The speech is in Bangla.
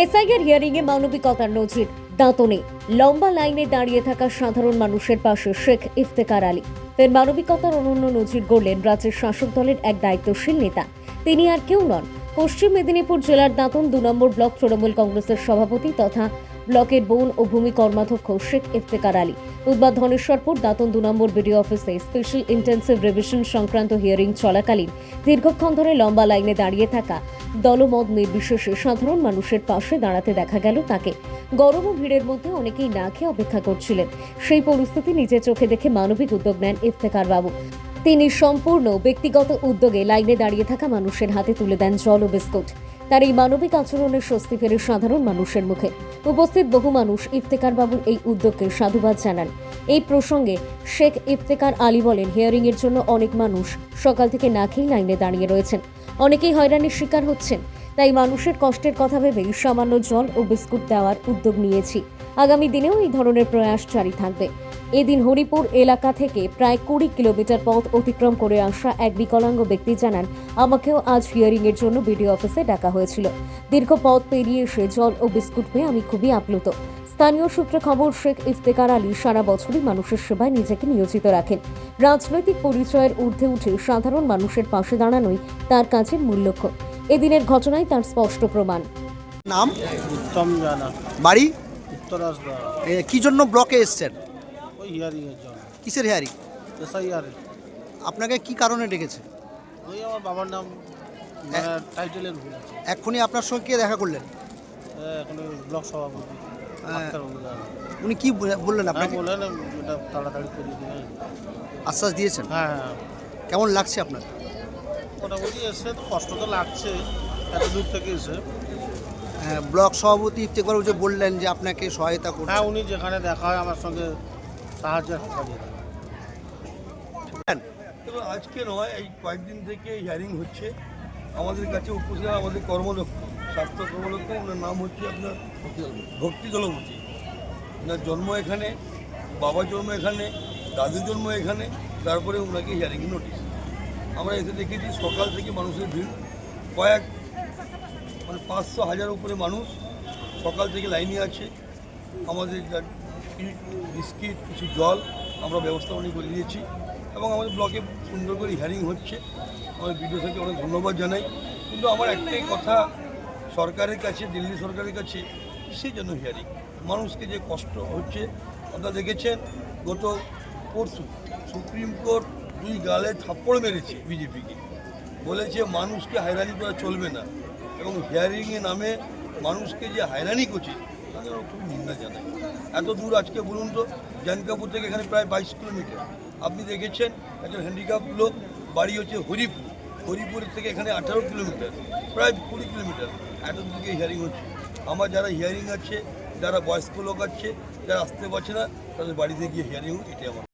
এসআইআর হিয়ারিংয়ে মানবিকতার নজির দাঁতনে লম্বা লাইনে দাঁড়িয়ে থাকা সাধারণ মানুষের পাশে শেখ ইফতেখার আলী। ফের মানবিকতার অনন্য নজির গড়লেন রাজ্যের শাসক দলের এক দায়িত্বশীল নেতা। তিনি আর কেউ নন, পশ্চিম মেদিনীপুর জেলার দাঁতন 2 নম্বর ব্লক তৃণমূল কংগ্রেসের সভাপতি তথা ব্লকের বন ও ভূমি কর্মাধ্যক্ষ শেখ ইফতেখার আলী। বুধবার ধনেশ্বরপুর দাঁতন 2 নম্বর বিডিও অফিসে স্পেশাল ইন্টেন্সিভ রিভিশন সংক্রান্ত হিয়ারিং চলাকালীন দীর্ঘক্ষণ ধরে লম্বা লাইনে দাঁড়িয়ে থাকা দলমত নির্বিশেষে সাধারণ মানুষের পাশে দাঁড়াতে দেখা গেল তাকে। গরম ও ভিড়ের মধ্যে অনেকেই না খেয়ে অপেক্ষা করছিলেন। সেই পরিস্থিতি নিজের চোখে দেখে মানবিক উদ্যোগ নেন ইফতেখার বাবু। তিনি সম্পূর্ণ ব্যক্তিগত উদ্যোগে লাইনে দাঁড়িয়ে থাকা মানুষের হাতে তুলে দেন জল ও বিস্কুট। তার এই মানবিক আচরণের স্বস্তি ফেরে সাধারণ মানুষের মুখে। উপস্থিত বহু মানুষ ইফতেখার বাবুর এই উদ্যোগকে সাধুবাদ জানান। এই প্রসঙ্গে শেখ ইফতেখার আলী বলেন, হিয়ারিং এর জন্য অনেক মানুষ সকাল থেকে না খেয়ে লাইনে দাঁড়িয়ে রয়েছেন। অনেকেই হয়রানির শিকার হচ্ছেন। তাই মানুষের কষ্টের কথা ভেবেই সামান্য জল ও বিস্কুট দেওয়ার উদ্যোগ নিয়েছি। আগামী দিনেও এই ধরনের প্রয়াস জারি থাকবে। এদিন হরিপুর এলাকা থেকে প্রায় 20 কিলোমিটার পথ অতিক্রম করে আসা এক বিকলাঙ্গ ব্যক্তি জানান, আমাকেও আজ হিয়ারিং এর জন্য বিডিও অফিসে ডাকা হয়েছিল। দীর্ঘ পথ পেরিয়ে এসে জল ও বিস্কুট পেয়ে আমি খুবই আপ্লুত। স্থানীয় সূত্রে খবর, শেখ ইফতেখার আলী সারা বছরই মানুষের সেবায় নিজেকে নিয়োজিত রাখেন। রাজনৈতিক পরিচয়ের ঊর্ধ্বে উঠে সাধারণ মানুষের পাশে দাঁড়ানোই তার কাছের মূল লক্ষ্য। এদিনের ঘটনায় তার স্পষ্ট প্রমাণ। নাম উত্তম জানা, বাড়ি উত্তরাজদা। কি জন্য ব্লকে এসছেন? ওই হিয়ারিং এর জন্য। কিসের হেয়ারিং? এসআইআর। আপনাকে কি কারণে ডেকেছে? ওই আমার বাবার নাম টাইটেলের ভুল আছে। এক্ষুনি আপনার সঙ্গে কে দেখা করলেন? এখন ওই ব্লক সভাপতি ডাক্তারবাবু জানা। উনি কি বললেন আপনাকে? বললেন এটা তাড়াতাড়ি করিয়ে দিলেন। আশ্বাস দিয়েছেন? হ্যাঁ হ্যাঁ, কেমন লাগছে আপনার? মোটামুটি এসে তো কষ্ট তো লাগছে, এত দূর থেকে এসে। ব্লক সভাপতি ইফতেখার যে বললেন যে আপনাকে সহায়তা করছেন। হ্যাঁ, উনি যেখানে দেখা হয় আমার সঙ্গে সাহায্যের হাত বাড়িয়ে দেন। তবে আজকে নয়, এই কয়েকদিন থেকে হিয়ারিং হচ্ছে। আমাদের কাছে উপস্থিত আমাদের কর্মদক্ষ, স্বাস্থ্য কর্মদক্ষ, ওনার নাম হচ্ছে আপনার ভক্তি দলপতি। ওনার জন্ম এখানে, বাবার জন্ম এখানে, দাদুর জন্ম এখানে, তারপরে ওনাকে হিয়ারিং নোটিশ। আমরা এসে দেখেছি সকাল থেকে মানুষের ভিড়, মানে 500-1000 উপরে মানুষ সকাল থেকে লাইনে আছে। আমাদের বিস্কিট, কিছু জল আমরা ব্যবস্থাপনা করে দিয়েছি এবং আমাদের ব্লকে সুন্দর করে হিয়ারিং হচ্ছে। আমাদের বিডিও সাহেবকে অনেক ধন্যবাদ জানাই। কিন্তু আমার একটাই কথা সরকারের কাছে, দিল্লি সরকারের কাছে, কিসের জন্য হিয়ারিং? মানুষকে যে কষ্ট হচ্ছে আপনারা দেখেছেন। গত পরশু সুপ্রিম কোর্ট 2 গালে থাপ্পড় মেরেছে বিজেপিকে, বলেছে মানুষকে হয়রানি করা চলবে না এবং হিয়ারিংয়ের নামে মানুষকে যে হয়রানি করছে তাদের খুবই নিন্দা জানাই। এত দূর আজকে বলুন তো, জানকাপুর থেকে এখানে প্রায় 22 কিলোমিটার। আপনি দেখেছেন একজন হ্যান্ডিক্যাপ লোক, বাড়ি হচ্ছে হরিপুরের থেকে এখানে 18 কিলোমিটার, প্রায় 20 কিলোমিটার। এত দূর থেকে হিয়ারিং হচ্ছে। আমার যারা হিয়ারিং আছে, যারা বয়স্ক লোক আছে, যারা আসতে পারছে না, তাদের বাড়িতে গিয়ে হিয়ারিং, এটাই আমার।